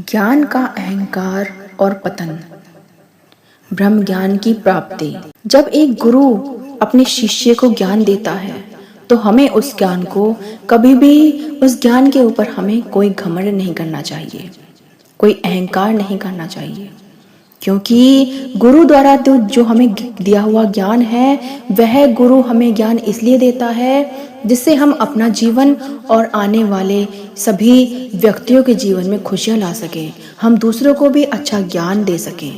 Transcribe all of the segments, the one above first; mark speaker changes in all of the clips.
Speaker 1: ज्ञान का अहंकार और पतन। ब्रह्म ज्ञान की प्राप्ति। जब एक गुरु अपने शिष्य को ज्ञान देता है तो हमें उस ज्ञान को कभी भी उस ज्ञान के ऊपर हमें कोई घमंड नहीं करना चाहिए, कोई अहंकार नहीं करना चाहिए, क्योंकि गुरु द्वारा तो जो हमें दिया हुआ ज्ञान है वह गुरु हमें ज्ञान इसलिए देता है जिससे हम अपना जीवन और आने वाले सभी व्यक्तियों के जीवन में खुशियां ला सकें, हम दूसरों को भी अच्छा ज्ञान दे सकें।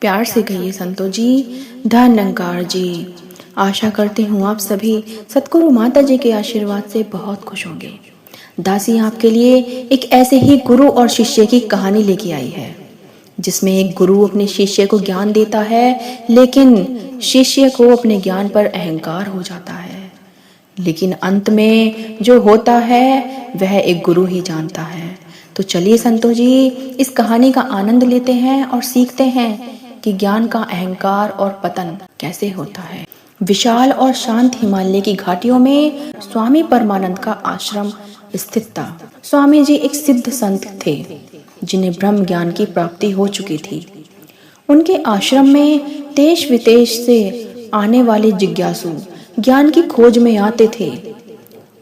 Speaker 1: प्यार से कहिए संतो जी, धन निरंकार जी। आशा करती हूँ आप सभी सतगुरु माता जी के आशीर्वाद से बहुत खुश होंगे। दासी आपके लिए एक ऐसे ही गुरु और शिष्य की कहानी लेके आई है, जिसमें एक गुरु अपने शिष्य को ज्ञान देता है, लेकिन शिष्य को अपने ज्ञान पर अहंकार हो जाता है। लेकिन अंत में जो होता है वह एक गुरु ही जानता है। तो चलिए संतो जी, इस कहानी का आनंद लेते हैं और सीखते हैं कि ज्ञान का अहंकार और पतन कैसे होता है। विशाल और शांत हिमालय की घाटियों में स्वामी परमानंद का आश्रम स्थित था। स्वामी जी एक सिद्ध संत थे जिन्हें ब्रह्म ज्ञान की प्राप्ति हो चुकी थी। उनके आश्रम में देश विदेश से आने वाले जिज्ञासु ज्ञान की खोज में आते थे।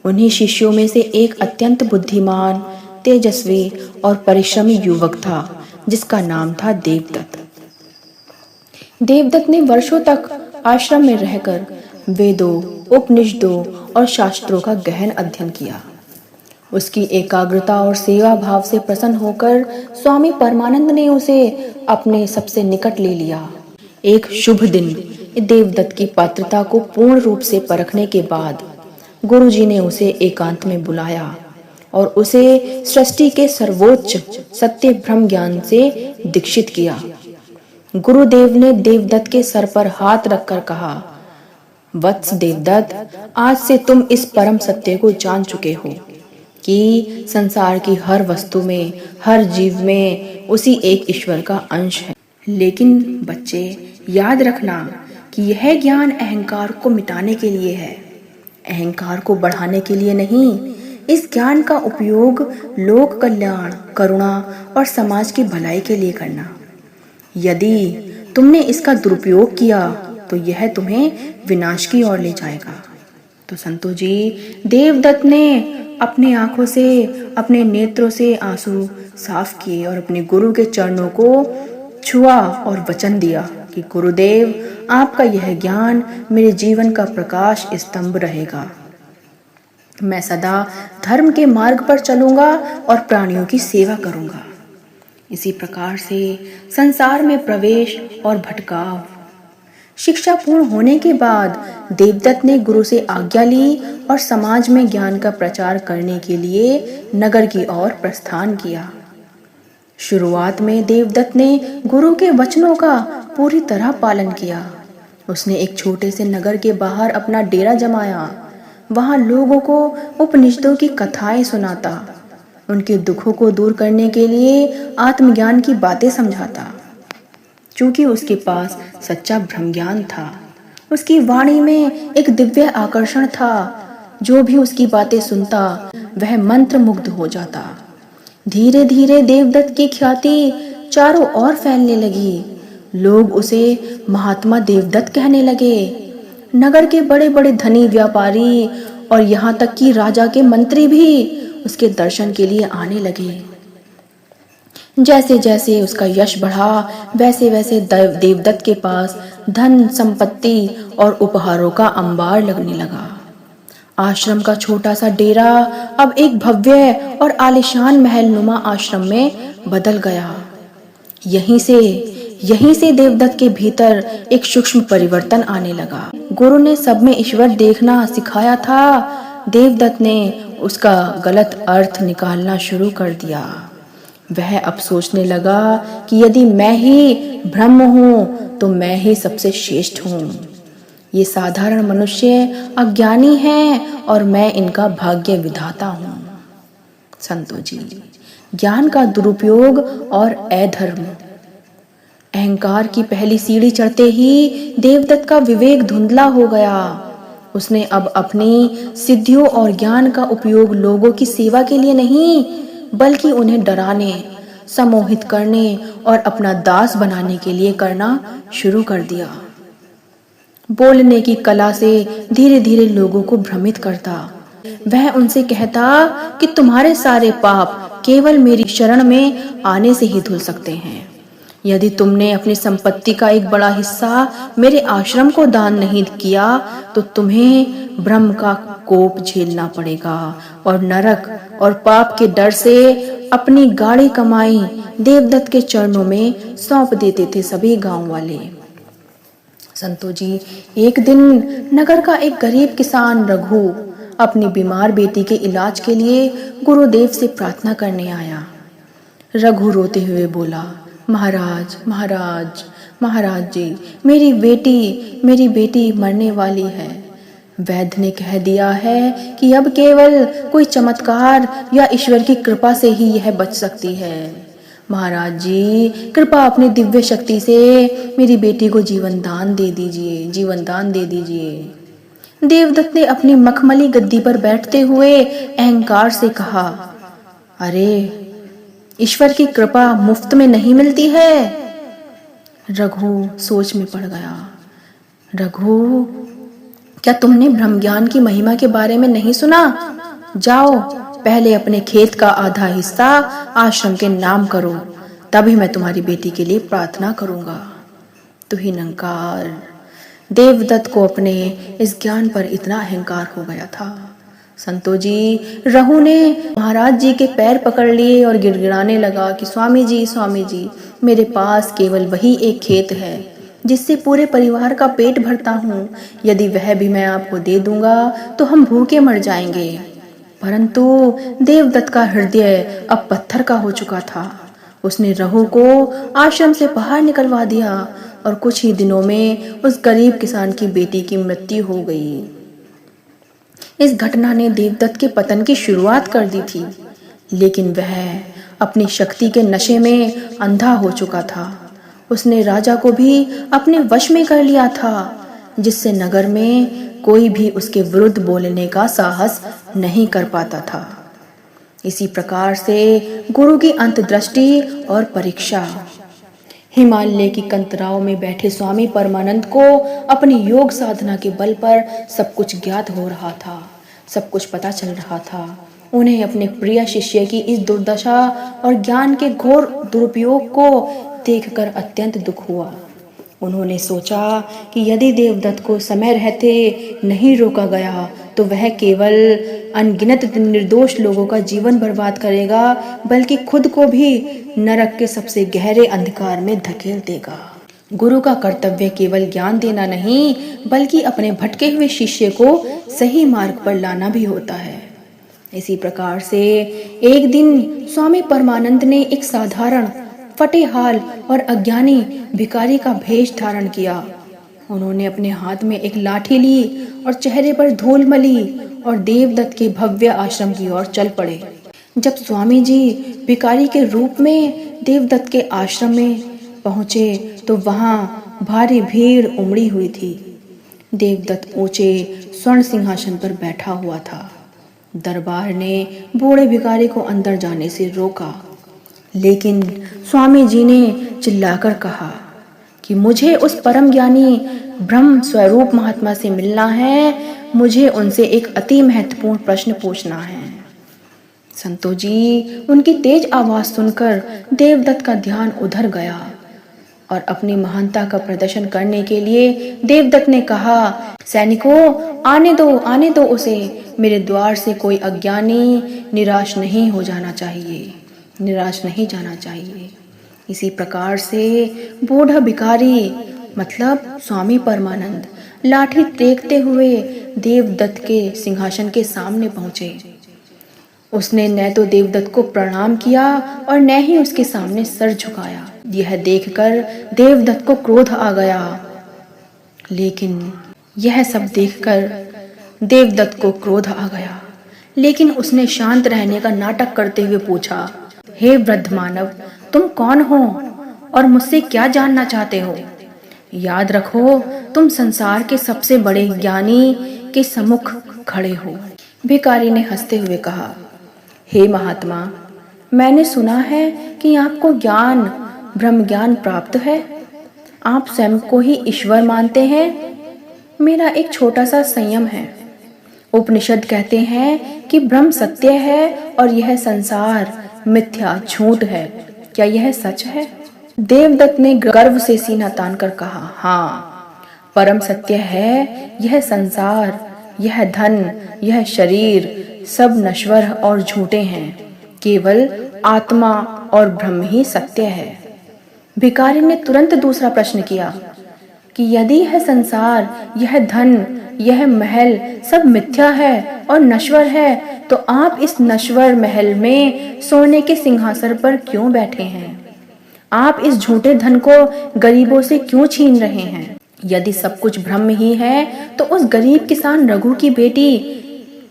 Speaker 1: उन्हीं शिष्यों में से एक अत्यंत बुद्धिमान, तेजस्वी और परिश्रमी युवक था जिसका नाम था देवदत्त। देवदत्त ने वर्षों तक आश्रम में रहकर वेदों, उपनिषदों और शास्त्रों का गहन अध्ययन किया। उसकी एकाग्रता और सेवा भाव से प्रसन्न होकर स्वामी परमानंद ने उसे अपने सबसे निकट ले लिया। एक शुभ दिन देवदत्त की पात्रता को पूर्ण रूप से परखने के बाद गुरुजी ने उसे एकांत में बुलाया और उसे सृष्टि के सर्वोच्च सत्य ब्रह्म ज्ञान से दीक्षित किया। गुरुदेव ने देवदत्त के सर पर हाथ रखकर कहा, वत्स देवदत्त, आज से तुम इस परम सत्य को जान चुके हो कि संसार की हर वस्तु में, हर जीव में उसी एक ईश्वर का अंश है। लेकिन बच्चे, याद रखना कि यह ज्ञान अहंकार को मिटाने के लिए है, अहंकार को बढ़ाने के लिए नहीं। इस ज्ञान का उपयोग लोक कल्याण, करुणा और समाज की भलाई के लिए करना। यदि तुमने इसका दुरुपयोग किया तो यह तुम्हें विनाश की ओर ले जाएगा। तो संतो जी, देवदत्त ने अपनी आंखों से, अपने नेत्रों से आंसू साफ किए और अपने गुरु के चरणों को छुआ और वचन दिया कि गुरुदेव, आपका यह ज्ञान मेरे जीवन का प्रकाश स्तंभ रहेगा। मैं सदा धर्म के मार्ग पर चलूंगा और प्राणियों की सेवा करूंगा। इसी प्रकार से संसार में प्रवेश और भटकाव। शिक्षा पूर्ण होने के बाद देवदत्त ने गुरु से आज्ञा ली और समाज में ज्ञान का प्रचार करने के लिए नगर की ओर प्रस्थान किया। शुरुआत में देवदत्त ने गुरु के वचनों का पूरी तरह पालन किया। उसने एक छोटे से नगर के बाहर अपना डेरा जमाया। वहां लोगों को उपनिषदों की कथाएं सुनाता, उनके दुखों को दूर करने के लिए आत्मज्ञान की बातें समझाता। चूंकि उसके पास सच्चा ब्रह्म ज्ञान था, उसकी वाणी में एक दिव्य आकर्षण था। जो भी उसकी बातें सुनता वह मंत्र मुग्ध हो जाता। धीरे धीरे देवदत्त की ख्याति चारों ओर फैलने लगी। लोग उसे महात्मा देवदत्त कहने लगे। नगर के बड़े बड़े धनी व्यापारी और यहाँ तक कि राजा के मंत्री भी उसके दर्शन के लिए आने लगे। जैसे जैसे उसका यश बढ़ा, वैसे वैसे देवदत्त के पास धन, संपत्ति और उपहारों का अंबार लगने लगा। आश्रम का छोटा सा डेरा अब एक भव्य और आलीशान महलनुमा आश्रम में बदल गया। यहीं से देवदत्त के भीतर एक सूक्ष्म परिवर्तन आने लगा। गुरु ने सब में ईश्वर देखना सिखाया था। देवदत्त ने उसका गलत अर्थ निकालना शुरू कर दिया। वह अब सोचने लगा कि यदि मैं ही ब्रह्म हूँ तो मैं ही सबसे श्रेष्ठ हूँ। ये साधारण मनुष्य अज्ञानी हैं और मैं इनका भाग्य विधाता हूँ। संतो जी, ज्ञान का दुरुपयोग और अधर्म। अहंकार की पहली सीढ़ी चढ़ते ही देवदत्त का विवेक धुंधला हो गया। उसने अब अपनी सिद्धियों और ज्ञान का उपयोग लोगों की सेवा के लिए नहीं, बल्कि उन्हें डराने, सम्मोहित करने और अपना दास बनाने के लिए करना शुरू कर दिया। बोलने की कला से धीरे धीरे लोगों को भ्रमित करता। वह उनसे कहता कि तुम्हारे सारे पाप केवल मेरी शरण में आने से ही धुल सकते हैं। यदि तुमने अपनी संपत्ति का एक बड़ा हिस्सा मेरे आश्रम को दान नहीं किया तो तुम्हें ब्रह्म का कोप झेलना पड़ेगा और नरक और पाप के डर से अपनी गाढ़ी कमाई देवदत्त के चरणों में सौंप देते थे सभी गांव वाले। संतो जी, एक दिन नगर का एक गरीब किसान रघु अपनी बीमार बेटी के इलाज के लिए गुरुदेव से प्रार्थना करने आया। रघु रोते हुए बोला, महाराज महाराज महाराज जी, मेरी बेटी मरने वाली है। वैद्य ने कह दिया है कि अब केवल कोई चमत्कार या ईश्वर की कृपा से ही यह बच सकती है। महाराज जी, कृपा अपनी दिव्य शक्ति से मेरी बेटी को जीवन दान दे दीजिए। देवदत्त ने अपनी मखमली गद्दी पर बैठते हुए अहंकार से कहा, अरे ईश्वर की कृपा मुफ्त में नहीं मिलती है। रघु सोच में पड़ गया। रघु, क्या तुमने ब्रह्म ज्ञान की महिमा के बारे में नहीं सुना? जाओ, पहले अपने खेत का आधा हिस्सा आश्रम के नाम करो, तभी मैं तुम्हारी बेटी के लिए प्रार्थना करूंगा। तुहिनंकार। देवदत्त को अपने इस ज्ञान पर इतना अहंकार हो गया था। संतो जी, रघु ने महाराज जी के पैर पकड़ लिए और गिड़गिड़ाने लगा कि स्वामी जी, मेरे पास केवल वही एक खेत है जिससे पूरे परिवार का पेट भरता हूँ। यदि वह भी मैं आपको दे दूंगा तो हम भूखे मर जाएंगे। परंतु देवदत्त का हृदय अब पत्थर का हो चुका था। उसने रघु को आश्रम से बाहर निकलवा दिया और कुछ ही दिनों में उस गरीब किसान की बेटी की मृत्यु हो गई। इस घटना ने देवदत्त के पतन की शुरुआत कर दी थी, लेकिन वह अपनी शक्ति के नशे में अंधा हो चुका था। उसने राजा को भी अपने वश में कर लिया था, जिससे नगर में कोई भी उसके विरुद्ध बोलने का साहस नहीं कर पाता था। इसी प्रकार से गुरु की अंतर्दृष्टि और परीक्षा। हिमालय की कंतराओं में बैठे स्वामी परमानंद को अपनी योग साधना के बल पर सब कुछ ज्ञात हो रहा था, सब कुछ पता चल रहा था। उन्हें अपने प्रिय शिष्य की इस दुर्दशा और ज्ञान के घोर दुरुपयोग को देखकर अत्यंत दुख हुआ। उन्होंने सोचा कि यदि देवदत्त को समय रहते नहीं रोका गया तो वह केवल अनगिनत निर्दोष लोगों का जीवन बर्बाद करेगा, बल्कि खुद को भी नरक के सबसे गहरे अंधकार में धकेल देगा। गुरु का कर्तव्य केवल ज्ञान देना नहीं, बल्कि अपने भटके हुए शिष्य को सही मार्ग पर लाना भी होता है। इसी प्रकार से एक दिन स्वामी परमानंद ने एक साधारण फटे हाल और अज्ञानी भिखारी का भेष धारण किया। उन्होंने अपने हाथ में एक लाठी ली और चेहरे पर धूल मली और देवदत्त के भव्य आश्रम की ओर चल पड़े। जब स्वामी जी भिखारी के रूप में देवदत्त के आश्रम में पहुंचे तो वहां भारी भीड़ उमड़ी हुई थी। देवदत्त ऊंचे स्वर्ण सिंहासन पर बैठा हुआ था। दरबार ने बूढ़े भिखारी को अंदर जाने से रोका, लेकिन स्वामी जी ने चिल्लाकर कहा कि मुझे उस परम ज्ञानी ब्रह्म स्वरूप महात्मा से मिलना है। मुझे उनसे एक अति महत्वपूर्ण प्रश्न पूछना है। संतो जी, उनकी तेज आवाज सुनकर देवदत्त का ध्यान उधर गया और अपनी महानता का प्रदर्शन करने के लिए देवदत्त ने कहा, सैनिकों, आने दो उसे। मेरे द्वार से कोई अज्ञानी निराश नहीं जाना चाहिए। इसी प्रकार से बूढ़ा भिखारी मतलब स्वामी परमानंद लाठी टेकते हुए देवदत्त के सिंहासन के सामने पहुंचे। उसने न तो देवदत्त को प्रणाम किया और न ही उसके सामने सर झुकाया। यह देखकर देवदत्त को क्रोध आ गया, लेकिन उसने शांत रहने का नाटक करते हुए पूछा, हे वृद्ध मानव, तुम कौन हो और मुझसे क्या जानना चाहते हो? याद रखो, तुम संसार के सबसे बड़े ज्ञानी के सम्मुख खड़े हो। भिखारी ने हंसते हुए कहा, हे महात्मा, मैंने सुना है कि आपको ज्ञान, ब्रह्म ज्ञान प्राप्त है। आप स्वयं को ही ईश्वर मानते हैं। मेरा एक छोटा सा संयम है। उपनिषद कहते हैं कि ब्रह्म सत्य है और यह संसार मिथ्या, झूठ है। क्या यह सच है? देवदत्त ने गर्व से सीना तानकर कहा, हाँ, परम सत्य है। यह संसार, यह धन, यह शरीर सब नश्वर और झूठे हैं। केवल आत्मा और ब्रह्म ही सत्य है। भिखारी ने तुरंत दूसरा प्रश्न किया कि यदि यह संसार, यह धन, यह महल सब मिथ्या है और नश्वर है, तो आप इस नश्वर महल में सोने के सिंहासन पर क्यों बैठे हैं? आप इस झूठे धन को गरीबों से क्यों छीन रहे हैं? यदि सब कुछ ब्रह्म ही है, तो उस गरीब किसान रघु की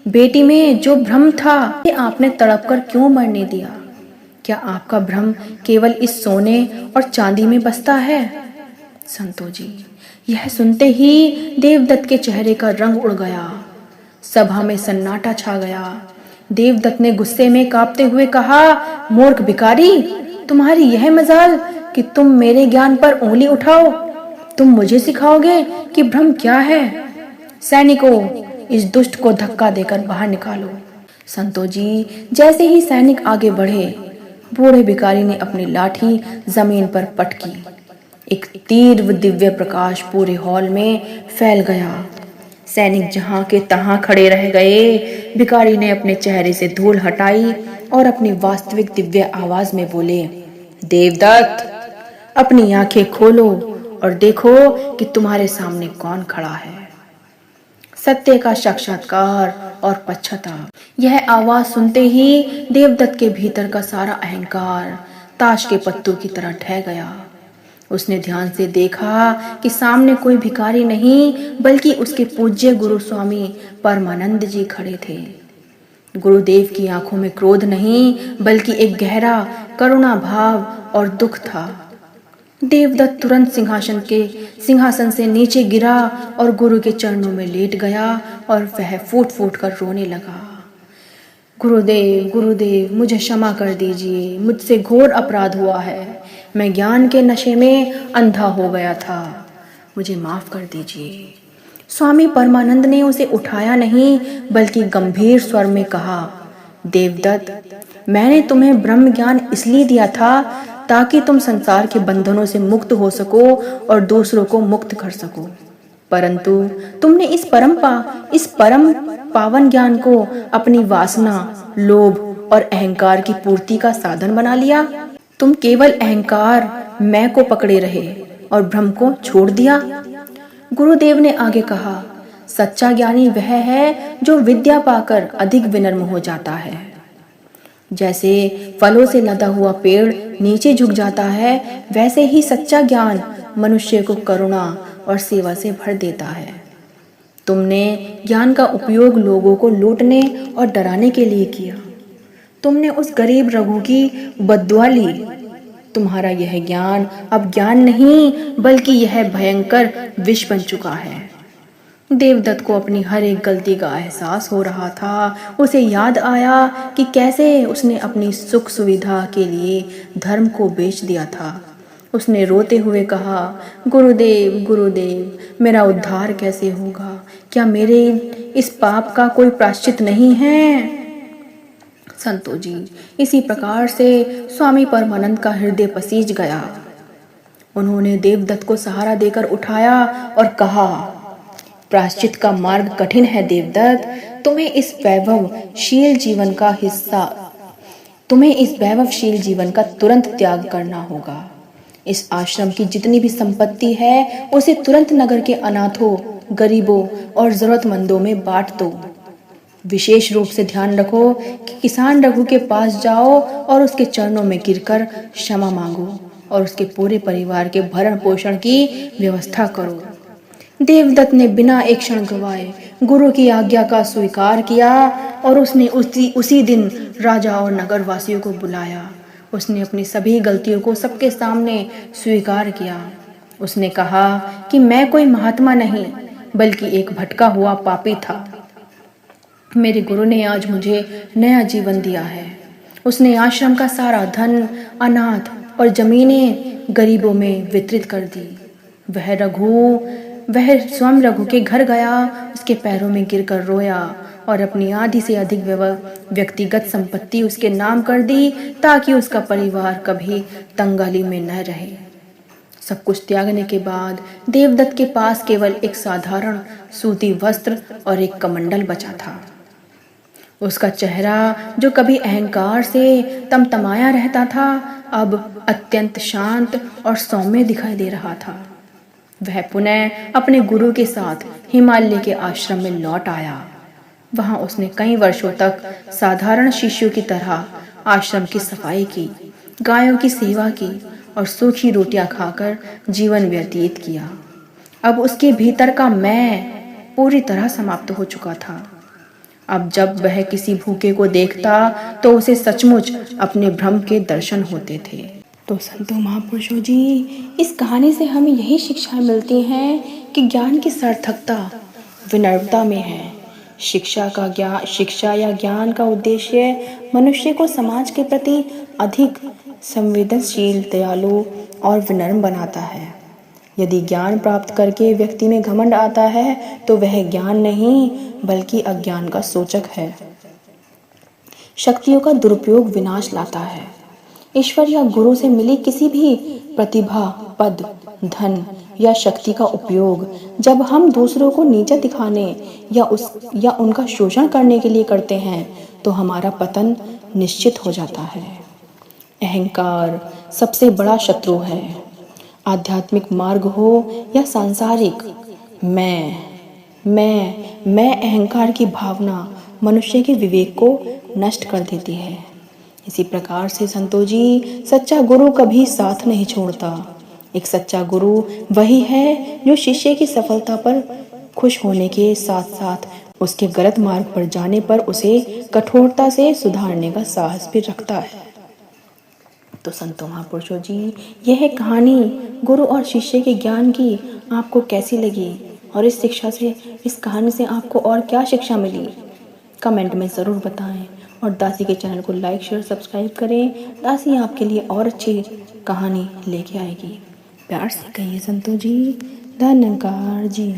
Speaker 1: बेटी में जो ब्रह्म था, ये आपने तड़प कर क्यों मरने दिया? क्या आपका भ्रम केवल इस सोने और चांदी में बसता है? संतो जी, यह सुनते ही देवदत्त के चेहरे का रंग उड़ गया। सभा में सन्नाटा छा गया। देवदत्त ने गुस्से में कांपते हुए कहा, मूर्ख भिखारी, तुम्हारी यह मजाल कि तुम मेरे ज्ञान पर उंगली उठाओ। तुम मुझे सिखाओगे कि ब्रह्म क्या है? सैनिकों, इस दुष्ट को धक्का देकर बाहर निकालो। संतो जी, जैसे ही सैनिक आगे बढ़े, बूढ़े भिखारी ने अपनी लाठी जमीन पर पटकी। एक तीव्र दिव्य प्रकाश पूरे हॉल में फैल गया। सैनिक जहां के तहां खड़े रह गए। भिखारी ने अपने चेहरे से धूल हटाई और अपनी वास्तविक दिव्य आवाज में बोले, देवदत्त, अपनी आंखें खोलो और देखो कि तुम्हारे सामने कौन खड़ा है। सत्य का साक्षात्कार और पश्चाताप। यह आवाज सुनते ही देवदत्त के भीतर का सारा अहंकार ताश के पत्तों की तरह ढह गया। उसने ध्यान से देखा कि सामने कोई भिखारी नहीं, बल्कि उसके पूज्य गुरु स्वामी परमानंद जी खड़े थे। गुरुदेव की आंखों में क्रोध नहीं, बल्कि एक गहरा करुणा भाव और दुख था। देवदत्त तुरंत सिंहासन से नीचे गिरा और गुरु के चरणों में लेट गया और वह फूट फूट कर रोने लगा। गुरुदेव, गुरुदेव, मुझे क्षमा कर दीजिए। मुझसे घोर अपराध हुआ है। मैं ज्ञान के नशे में अंधा हो गया था। मुझे माफ कर दीजिए। स्वामी परमानंद ने उसे उठाया नहीं, बल्कि गंभीर स्वर में कहा, देवदत्त, मैंने तुम्हें ब्रह्म ज्ञान इसलिए दिया था ताकि तुम संसार के बंधनों से मुक्त हो सको और दूसरों को मुक्त कर सको। परंतु तुमने इस परम पावन ज्ञान को अपनी वासना, लोभ और अहंकार की पूर्ति का साधन बना लिया। तुम केवल अहंकार, मैं को पकड़े रहे और भ्रम को छोड़ दिया। गुरुदेव ने आगे कहा, सच्चा ज्ञानी वह है जो विद्या पाकर अधिक विनम्र हो जाता है। जैसे फलों से लदा हुआ पेड़ नीचे झुक जाता है, वैसे ही सच्चा ज्ञान मनुष्य को करुणा और सेवा से भर देता है। तुमने ज्ञान का उपयोग लोगों को लूटने और डराने के लिए किया। तुमने उस गरीब रघु की बद्दुआ ली। तुम्हारा यह ज्ञान अब ज्ञान नहीं, बल्कि यह भयंकर विष बन चुका है। देवदत्त को अपनी हर एक गलती का एहसास हो रहा था। उसे याद आया कि कैसे उसने अपनी सुख सुविधा के लिए धर्म को बेच दिया था। उसने रोते हुए कहा, गुरुदेव, गुरुदेव, मेरा उद्धार कैसे होगा? क्या मेरे इस पाप का कोई प्रायश्चित नहीं है? संतो जी, इसी प्रकार से स्वामी परमानंद का हृदय पसीज गया। उन्होंने देवदत्त को सहारा देकर उठाया और कहा, प्रायश्चित का मार्ग कठिन है देवदत्त। तुम्हें इस वैभवशील जीवन का तुरंत त्याग करना होगा। इस आश्रम की जितनी भी संपत्ति है, उसे तुरंत नगर के अनाथों, गरीबों और जरूरतमंदों में बांट दो। विशेष रूप से ध्यान रखो कि किसान रघु के पास जाओ और उसके चरणों में गिरकर क्षमा मांगो और उसके पूरे परिवार के भरण पोषण की व्यवस्था करो। देवदत्त ने बिना एक क्षण गवाए गुरु की आज्ञा का स्वीकार किया और उसने उसी दिन राजा और नगर वासियों को बुलाया। उसने अपनी सभी गलतियों को सबके सामने स्वीकार किया। उसने कहा कि मैं कोई महात्मा नहीं, बल्कि एक भटका हुआ पापी था। मेरे गुरु ने आज मुझे नया जीवन दिया है उसने आश्रम का सारा धन अनाथ और जमीनें गरीबों में वितरित कर दी। वह स्वयं रघु के घर गया, उसके पैरों में गिरकर रोया और अपनी आधी से अधिक व्यक्तिगत संपत्ति उसके नाम कर दी ताकि उसका परिवार कभी तंगाली में न रहे। सब कुछ त्यागने के बाद देवदत्त के पास केवल एक साधारण सूती वस्त्र और एक कमंडल बचा था। उसका चेहरा जो कभी अहंकार से तमतमाया रहता था, अब अत्यंत शांत और सौम्य दिखाई दे रहा था। वह पुनः अपने गुरु के साथ हिमालय के आश्रम में लौट आया। वहां उसने कई वर्षों तक साधारण शिष्यों की तरह आश्रम की सफाई की, गायों की सेवा की और सूखी रोटियां खाकर जीवन व्यतीत किया। अब उसके भीतर का मैं पूरी तरह समाप्त हो चुका था। अब जब वह किसी भूखे को देखता तो उसे सचमुच अपने भ्रम के दर्शन होते थे। तो संतों महापुरुषों जी, इस कहानी से हमें यही शिक्षाएं मिलती हैं कि ज्ञान की सार्थकता विनम्रता में है। शिक्षा या ज्ञान का उद्देश्य मनुष्य को समाज के प्रति अधिक संवेदनशील, दयालु और विनम्र बनाता है। यदि ज्ञान प्राप्त करके व्यक्ति में घमंड आता है तो वह ज्ञान नहीं बल्कि अज्ञान का सूचक है। शक्तियों का दुरुपयोग विनाश लाता है। ईश्वर या गुरु से मिली किसी भी प्रतिभा, पद, धन या शक्ति का उपयोग जब हम दूसरों को नीचा दिखाने या उनका शोषण करने के लिए करते हैं तो हमारा पतन निश्चित हो जाता है। अहंकार सबसे बड़ा शत्रु है। आध्यात्मिक मार्ग हो या सांसारिक, मैं अहंकार की भावना मनुष्य के विवेक को नष्ट कर देती है। इसी प्रकार से संतों जी, सच्चा गुरु कभी साथ नहीं छोड़ता। एक सच्चा गुरु वही है जो शिष्य की सफलता पर खुश होने के साथ साथ उसके गलत मार्ग पर जाने पर उसे कठोरता से सुधारने का साहस भी रखता है। तो संतों महापुरुषों जी, यह कहानी गुरु और शिष्य के ज्ञान की आपको कैसी लगी और इस कहानी से आपको और क्या शिक्षा मिली, कमेंट में ज़रूर बताएं। और दासी के चैनल को लाइक, शेयर, सब्सक्राइब करें। दासी आपके लिए और अच्छी कहानी लेके आएगी। प्यार से कहिए संतों जी, धन्यवाद जी।